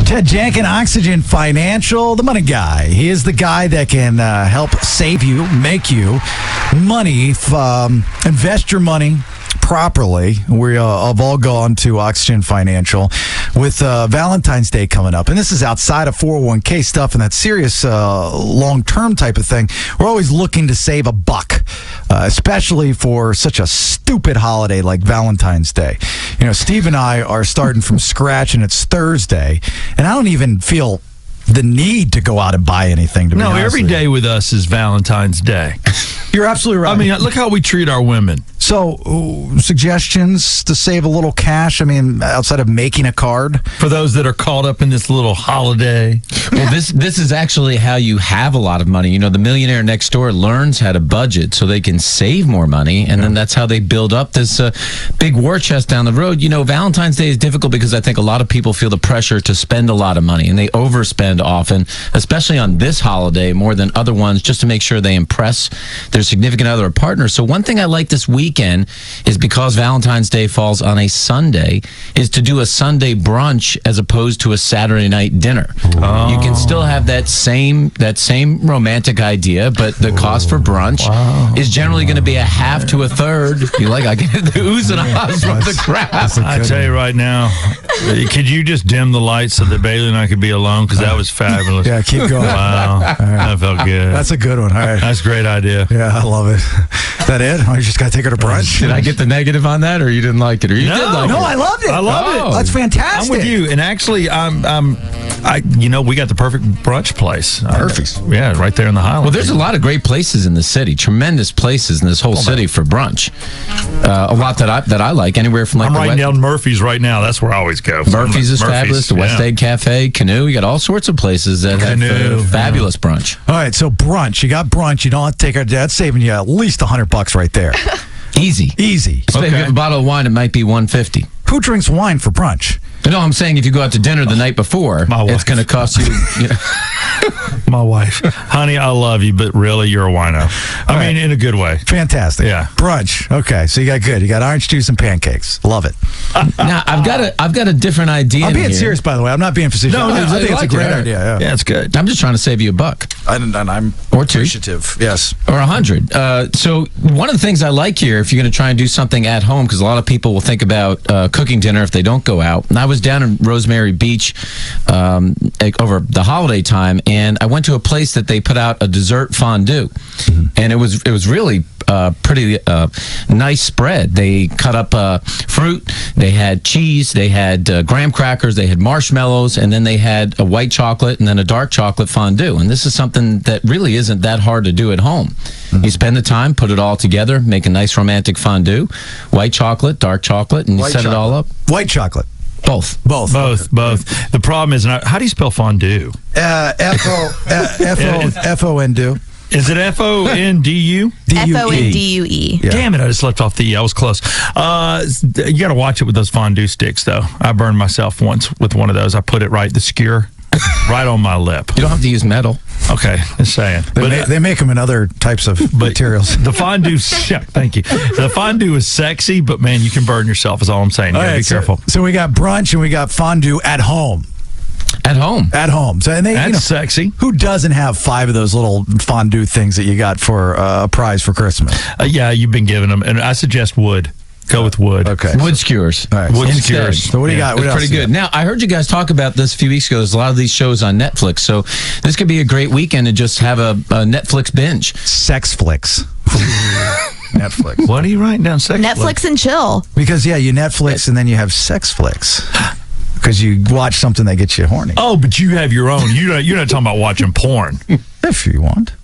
Ted Jenkin, Oxygen Financial, the money guy. He is the guy that can help save you, make you money, invest your money properly. We have all gone to Oxygen Financial with Valentine's Day coming up. And this is outside of 401k stuff and that serious long-term type of thing. We're always looking to save a buck, especially for such a stupid holiday like Valentine's Day. You know, Steve and I are starting from scratch, and it's Thursday, and I don't even feel the need to go out and buy anything. No, every day with us is Valentine's Day. You're absolutely right. I mean, look how we treat our women. So, suggestions to save a little cash? I mean, outside of making a card? For those that are caught up in this little holiday. Well, this is actually how you have a lot of money. You know, the millionaire next door learns how to budget so they can save more money, and then that's how they build up this big war chest down the road. You know, Valentine's Day is difficult because I think a lot of people feel the pressure to spend a lot of money, and they overspend often, especially on this holiday more than other ones, just to make sure they impress their significant other or partner. So one thing I like this weekend is, because Valentine's Day falls on a Sunday, is to do a Sunday brunch as opposed to a Saturday night dinner. Oh. You can still have that same romantic idea, but the cost for brunch is generally going to be a half to a third. I get the oohs and ahs from the crowd. I tell you right now, could you just dim the lights so that Bailey and I could be alone? Because that was fabulous. Yeah, keep going. Wow, right. That felt good. That's a good one. All right. That's a great idea. Yeah, I love it. Is that it? Oh, you just got to take her to brunch? Did I get the negative on that, or you didn't like it? Or you did like it? No, I loved it. I love it. That's fantastic. I'm with you. And actually, we got the perfect brunch place. Perfect. Yeah, right there in the Highlands. Well, there's a lot of great places in the city, tremendous places in this whole city for brunch. A lot that I like, anywhere from I'm writing down Murphy's right now. That's where I always go. Murphy's is fabulous. The West Egg Cafe, Canoe. You got all sorts of places that have fabulous brunch. All right, so brunch. You got brunch. You don't have to take her. That's saving you at least $100 right there. Easy. Okay. If you have a bottle of wine, it might be $150. Who drinks wine for brunch? No, I'm saying if you go out to dinner the night before, it's going to cost you. My wife. Honey, I love you, but really, you're a wino. I mean, in a good way. Fantastic. Yeah. Brunch. Okay, so you got good. You got orange juice and pancakes. Love it. Now, I've got a different idea. I'm being serious, by the way. I'm not being facetious. No, I think it's a great idea. Yeah, it's good. I'm just trying to save you a buck. And I'm or two. Appreciative. Yes. Or 100. So one of the things I like here, if you're going to try and do something at home, because a lot of people will think about cooking dinner if they don't go out. And I was down in Rosemary Beach over the holiday time, and I went to a place that they put out a dessert fondue, and it was really pretty nice spread. They cut up fruit, they had cheese, they had graham crackers, they had marshmallows, and then they had a white chocolate and then a dark chocolate fondue. And this is something that really isn't that hard to do at home. You spend the time, put it all together, make a nice romantic fondue, white chocolate, dark chocolate, and you set it all up. White chocolate. Both. The problem is, how do you spell fondue? F-O-N-D-U. Is it F-O-N-D-U? F-O-N-D-U-E. Yeah. Damn it, I just left off the E. I was close. You got to watch it with those fondue sticks, though. I burned myself once with one of those. I put it the skewer, right on my lip. You don't have to use metal. Okay, just saying. They make them in other types of materials. The fondue, thank you. The fondue is sexy, but man, you can burn yourself, is all I'm saying. You got to be careful. So we got brunch and we got fondue at home. At home. So, and that's sexy. Who doesn't have 5 of those little fondue things that you got for a prize for Christmas? Yeah, you've been giving them, and I suggest wood. Go with wood. Okay. Wood skewers. All right. Wood skewers. So what do you got? It's pretty good. Now, I heard you guys talk about this a few weeks ago. There's a lot of these shows on Netflix. So this could be a great weekend to just have a Netflix binge. Sex flicks. Netflix. What are you writing down? Netflix and chill. Because, you Netflix and then you have sex flicks. Because you watch something that gets you horny. Oh, but you have your own. You're not talking about watching porn. If you want.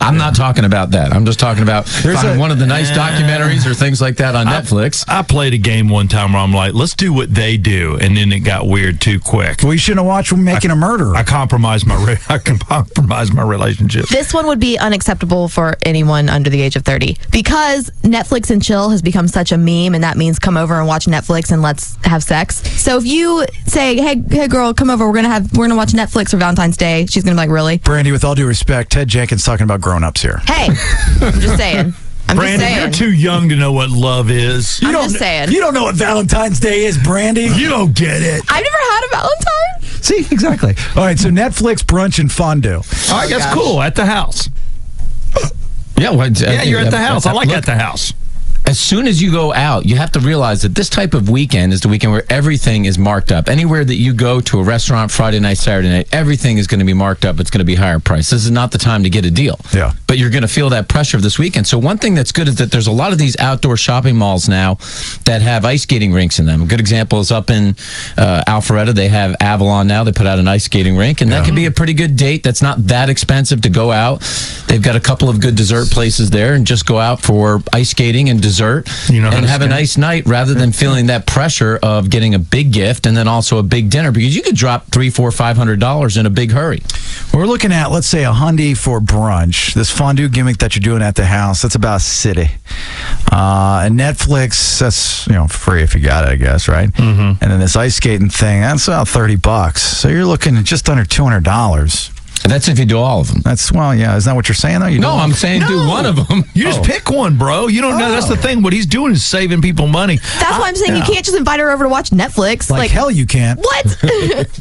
I'm not talking about that. I'm just talking about finding one of the nice documentaries or things like that on Netflix. I played a game one time where I'm like, let's do what they do, and then it got weird too quick. Well, you shouldn't have watched Making a Murderer. I compromised my relationship. This one would be unacceptable for anyone under the age of 30 because Netflix and chill has become such a meme, and that means come over and watch Netflix and let's have sex. So if you say, hey girl, come over, we're gonna watch Netflix for Valentine's Day, she's gonna be like, really? Brandy, with all due respect, Ted Jenkins talking about grown-ups here. Hey, I'm just saying. Brandy, you're too young to know what love is. I'm just saying. You don't know what Valentine's Day is, Brandy. You don't get it. I've never had a Valentine. See, See, exactly. All right, so Netflix, brunch, and fondue. All right, that's cool. At the house. Yeah, You're at the house. I like at the house. As soon as you go out, you have to realize that this type of weekend is the weekend where everything is marked up. Anywhere that you go to a restaurant Friday night, Saturday night, everything is going to be marked up. It's going to be higher price. This is not the time to get a deal. Yeah. But you're going to feel that pressure of this weekend. So one thing that's good is that there's a lot of these outdoor shopping malls now that have ice skating rinks in them. A good example is up in Alpharetta. They have Avalon now. They put out an ice skating rink, and that can be a pretty good date. That's not that expensive to go out. They've got a couple of good dessert places there, and just go out for ice skating and dessert. And have a nice night rather than feeling that pressure of getting a big gift and then also a big dinner, because you could drop $300, $400, $500 in a big hurry. We're looking at, let's say, $100 for brunch. This fondue gimmick that you're doing at the house, that's about $60. And Netflix, that's free if you got it, I guess, right? Mm-hmm. And then this ice skating thing, that's about $30. So you're looking at just under $200. That's if you do all of them. That's, well, yeah. Isn't that what you're saying, though? No, I'm saying do one of them. You just pick one, bro. You don't know. That's the thing. What he's doing is saving people money. That's why I'm saying you can't just invite her over to watch Netflix. Like hell you can't. What?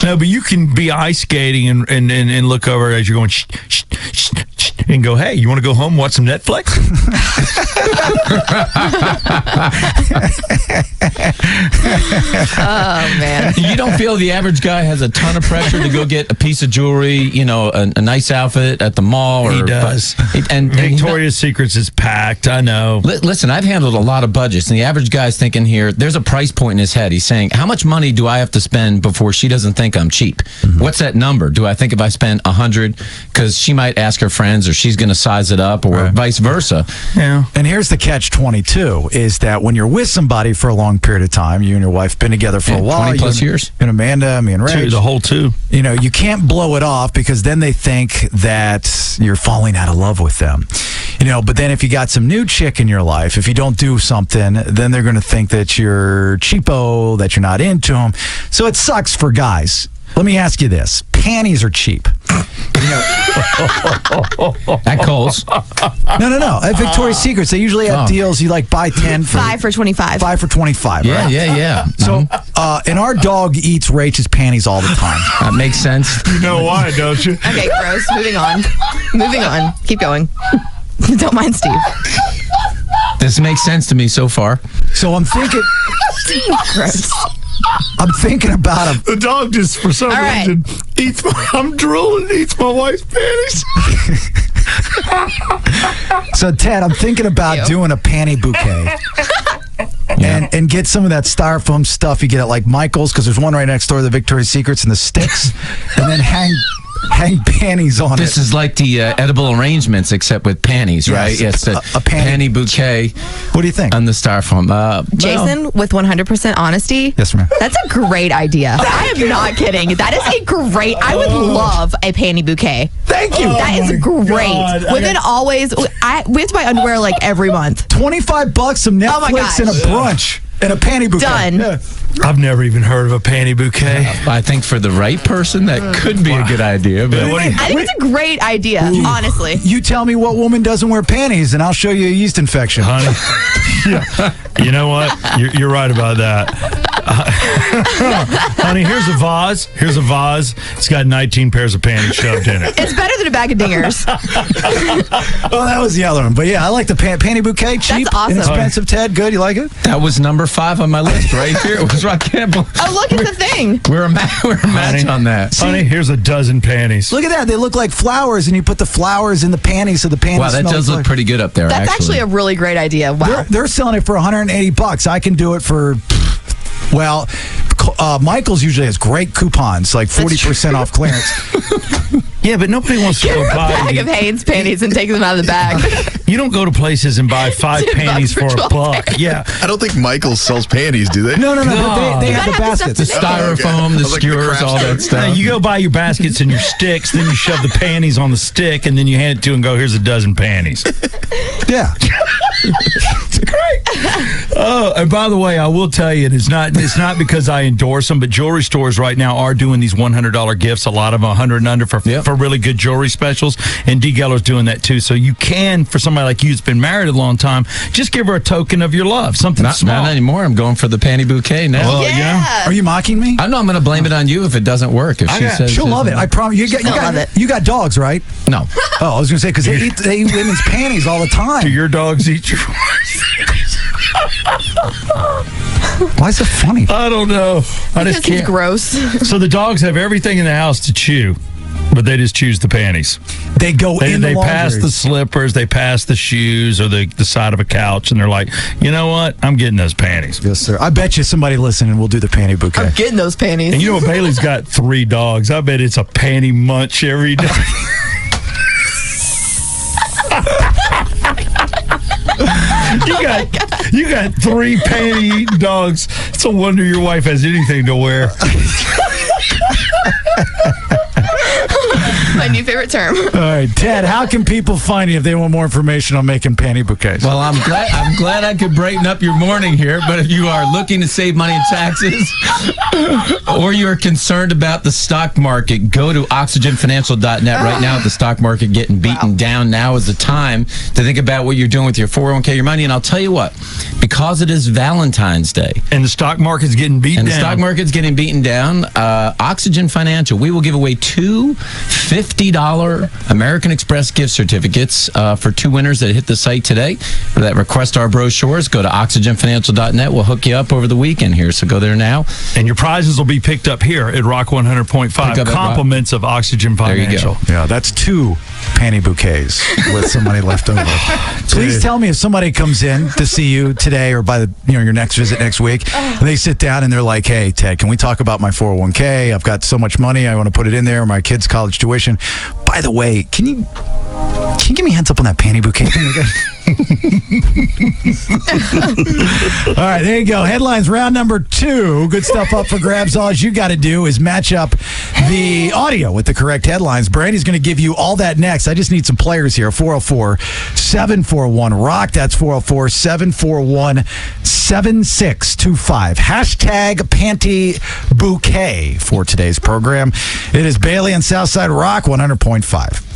No, but you can be ice skating and look over as you're going shh, shh, shh, shh, and go, hey, you want to go home and watch some Netflix? Oh, man. You don't feel the average guy has a ton of pressure to go get a piece of jewelry, a nice outfit at the mall? He does. And Victoria's Secrets is packed. I know. Listen, I've handled a lot of budgets, and the average guy's thinking here, there's a price point in his head. He's saying, how much money do I have to spend before she doesn't think I'm cheap? Mm-hmm. What's that number? Do I think if I spend $100, because she might ask her friends, or she's going to size it up, or vice versa? Yeah. And here's the catch-22, is that when you're with somebody for a long period of time, you and your wife been together for a while. 20 plus years. And Amanda, me and Ray. The whole two. You can't blow it off, because then they think that you're falling out of love with them. But then if you got some new chick in your life, if you don't do something, then they're going to think that you're cheapo, that you're not into them. So it sucks for guys. Let me ask you this. Panties are cheap. At Kohl's. No. At Victoria's Secrets, they usually have deals. You buy 10 for 5 for 25. 5 for 25. Yeah, right? yeah. So, and our dog eats Rachel's panties all the time. That makes sense. You know why, don't you? Okay, gross. Moving on. Keep going. Don't mind Steve. This makes sense to me so far. So I'm thinking. Gross. I'm thinking about him. The dog just, for some reason, eats I'm drooling, eats my wife's panties. So, Ted, I'm thinking about doing a panty bouquet. And get some of that styrofoam stuff you get at Michael's, because there's one right next door to the Victoria's Secrets, and the sticks, and then hang panties on This it. is like the edible arrangements, except with panties, right? Yes, a panty bouquet. What do you think? On the styrofoam. Jason, with 100% honesty. Yes, ma'am. That's a great idea. I am not kidding. That is a great. I would love a panty bouquet. Thank you. That is great. God. Women always. We have to buy underwear every month. $25, some Netflix, and a brunch. And a panty bouquet. Done. Yeah. I've never even heard of a panty bouquet. I think for the right person, that could be a good idea. But I think it's a great idea, honestly. You tell me what woman doesn't wear panties, and I'll show you a yeast infection. Honey, you know what? You're right about that. Honey, here's a vase. It's got 19 pairs of panties shoved in it. It's better than a bag of dingers. Well, that was the other one. But yeah, I like the panty bouquet. Cheap, That's awesome. inexpensive, Ted. Good. You like it? that was number 5 on my list right here. It was Rock Campbell. Oh, look, it's a thing. We're a match on that. Honey, here's a dozen panties. Look at that. They look like flowers, and you put the flowers in the panties, so the panties Wow, that smell does look like... pretty good up there, That's actually a really great idea. Wow. They're selling it for $180. I can do it for... Well, Michael's usually has great coupons, like 40% off clearance. Yeah, but nobody wants to go A buy bag of Hanes panties and take them out of the bag. You don't go to places and buy 5 $10 panties for for a buck. Yeah. I don't think Michaels sells panties, do they? No. But they have the gotta have the baskets. stuff The styrofoam, the I like the skewers, craft all that store. stuff. You go buy your baskets and your sticks, then you shove the panties on the stick, and then you hand it to and go, here's a dozen panties. Yeah. It's great. Oh, and by the way, I will tell you, it's not because I endorse them, but jewelry stores right now are doing these $100 gifts. A lot of them 100 and under for really good jewelry specials. And D. Geller's doing that too. So you can, for somebody like you who's been married a long time, just give her a token of your love, something small. Not anymore. I'm going for the panty bouquet now. Oh, yeah. Are you mocking me? I know I'm going to blame it on you if it doesn't work. If she says she'll love it. I promise. You got dogs, right? No. Oh, I was going to say because they eat women's panties all the time. Do your dogs eat your? Why is it funny? I don't know. I just can't. It's gross. So the dogs have everything in the house to chew, but they just choose the panties. They go in the They laundry. pass the slippers, they pass the shoes, or the side of a couch, and they're like, you know what? I'm getting those panties. Yes, sir. I bet you somebody listening will do the panty bouquet. I'm getting those panties. And you know what? Bailey's got 3 dogs. I bet it's a panty munch every day. You got 3 panty dogs. It's a wonder your wife has anything to wear. My new favorite term. All right, Ted, how can people find you if they want more information on making panty bouquets? Well, I'm glad I could brighten up your morning here, but if you are looking to save money in taxes or you're concerned about the stock market, go to oxygenfinancial.net right now. With the stock market getting beaten down, now is the time to think about what you're doing with your 401k, your money. And I'll tell you what, because it is Valentine's Day. And the stock market's getting beaten down. And the stock market's getting beaten down. Oxygen Financial, we will give away 2 $50 American Express gift certificates for 2 winners that hit the site today that request our brochures. Go to oxygenfinancial.net. We'll hook you up over the weekend here, so go there now. And your prizes will be picked up here at Rock 100.5. Compliments of Oxygen Financial. There you go. Yeah, that's 2 panty bouquets with somebody left over. Please tell me if somebody comes in to see you today or by your next visit next week, and they sit down and they're like, hey, Ted, can we talk about my 401k? I've got so much money. I want to put it in there, my kids' college tuition. By the way, can you give me a heads up on that panty bouquet thing again? All right, there you go. Headlines round number 2. Good stuff up for grabs. All you got to do is match up the audio with the correct headlines. Brandy's going to give you all that next. I just need some players here. 404-741-ROCK. That's 404-741-7625. Hashtag panty bouquet for today's program. It is Bailey and Southside Rock 100.5.